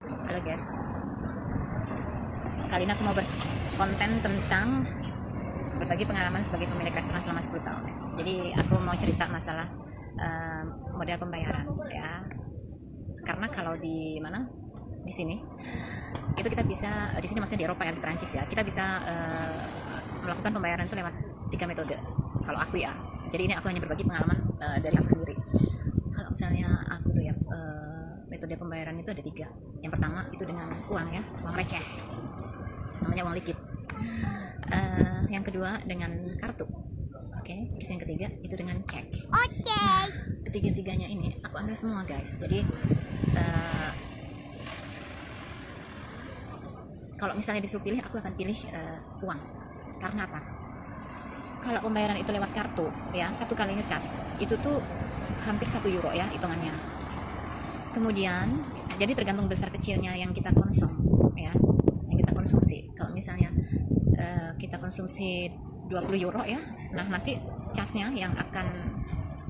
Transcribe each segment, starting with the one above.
Halo guys, kali ini aku mau berkonten tentang berbagi pengalaman sebagai pemilik restoran selama 10 tahun. Jadi aku mau cerita masalah model pembayaran ya. Karena kalau di mana? Di sini itu kita bisa, di sini maksudnya di Eropa ya, di Perancis ya, kita bisa melakukan pembayaran itu lewat 3 metode kalau aku ya. Jadi ini aku hanya berbagi pengalaman dari aku sendiri. Kalau misalnya aku tuh ya, metode pembayaran itu ada 3. Yang pertama itu dengan uang ya, uang receh, namanya uang liquid. Yang kedua dengan kartu. Oke. Terus yang ketiga itu dengan cek. Nah, ketiga-tiganya ini aku ambil semua guys. Jadi kalau misalnya disuruh pilih, aku akan pilih uang. Karena apa? Kalau pembayaran itu lewat kartu ya, satu kali ngecas itu tuh hampir 1 euro ya hitungannya. Kemudian jadi tergantung besar kecilnya yang kita konsum ya, yang kita konsumsi. Kalau misalnya kita konsumsi 20 euro ya, nah nanti casnya yang akan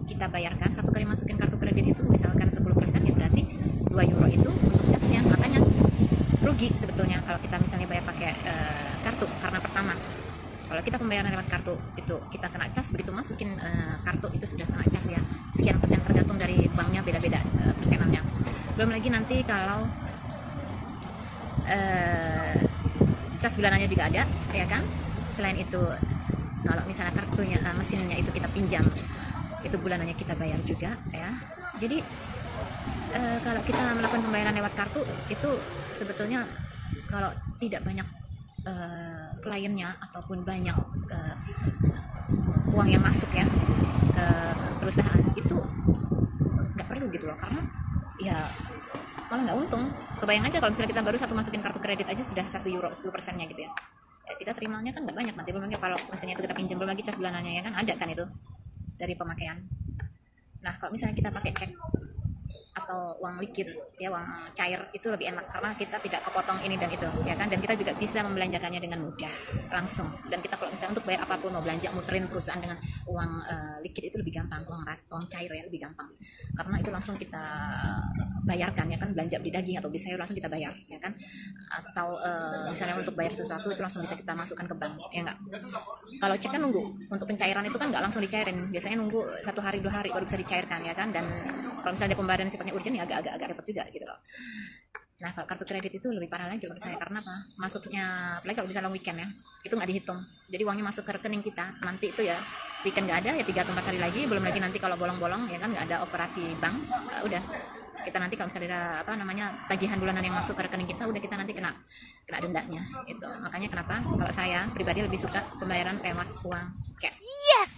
kita bayarkan satu kali masukin kartu kredit itu misalkan 10% ya, berarti 2 euro itu untuk casnya. Makanya rugi sebetulnya kalau kita misalnya bayar pakai kartu. Karena pertama, kalau kita pembayaran lewat kartu itu kita kena cas, begitu masukin kartu itu sudah kena cas ya, sekian persen, tergantung dari banknya, beda-beda persenannya. Belum lagi nanti kalau cas bulanannya juga ada ya kan. Selain itu kalau misalnya kartunya mesinnya itu kita pinjam, itu bulanannya kita bayar juga ya. Jadi kalau kita melakukan pembayaran lewat kartu itu sebetulnya kalau tidak banyak kliennya ataupun banyak uang yang masuk ya ke perusahaan, itu nggak perlu gitu loh, karena ya malah nggak untung. Kebayang aja kalau misalnya kita baru satu masukin kartu kredit aja sudah 1 euro 10%-nya gitu ya, kita terimanya kan nggak banyak nanti. Belum lagi kalau misalnya itu kita pinjam, belum lagi cas bulanannya ya kan, ada kan itu dari pemakaian. Nah kalau misalnya kita pakai cek atau uang liquid ya, uang cair, itu lebih enak karena kita tidak kepotong ini dan itu ya kan, dan kita juga bisa membelanjakannya dengan mudah langsung. Dan kita kalau misalnya untuk bayar apapun, mau belanja, muterin perusahaan dengan uang liquid itu lebih gampang, uang cair ya lebih gampang, karena itu langsung kita bayarkan ya kan. Belanja beli daging atau beli sayur langsung kita bayar ya kan, atau misalnya untuk bayar sesuatu itu langsung bisa kita masukkan ke bank ya enggak. Kalau cek kan nunggu, untuk pencairan itu kan nggak langsung dicairin, biasanya nunggu 1 hari 2 hari baru bisa dicairkan ya kan. Dan kalau misalnya ada pembayaran sifatnya urgent ya agak repot juga gitu loh. Nah kalau kartu kredit itu lebih parah lagi menurut saya, karena apa? Masuknya apalagi kalau bisa long weekend ya, itu nggak dihitung. Jadi uangnya masuk ke rekening kita, nanti itu ya weekend nggak ada ya 3 atau 4 hari lagi. Belum lagi nanti kalau bolong-bolong ya kan, nggak ada operasi bank, udah kita nanti kalau misalnya ada apa namanya tagihan bulanan yang masuk ke rekening kita, udah kita nanti kena dendanya gitu. Makanya kenapa kalau saya pribadi lebih suka pembayaran lewat uang cash. Yes.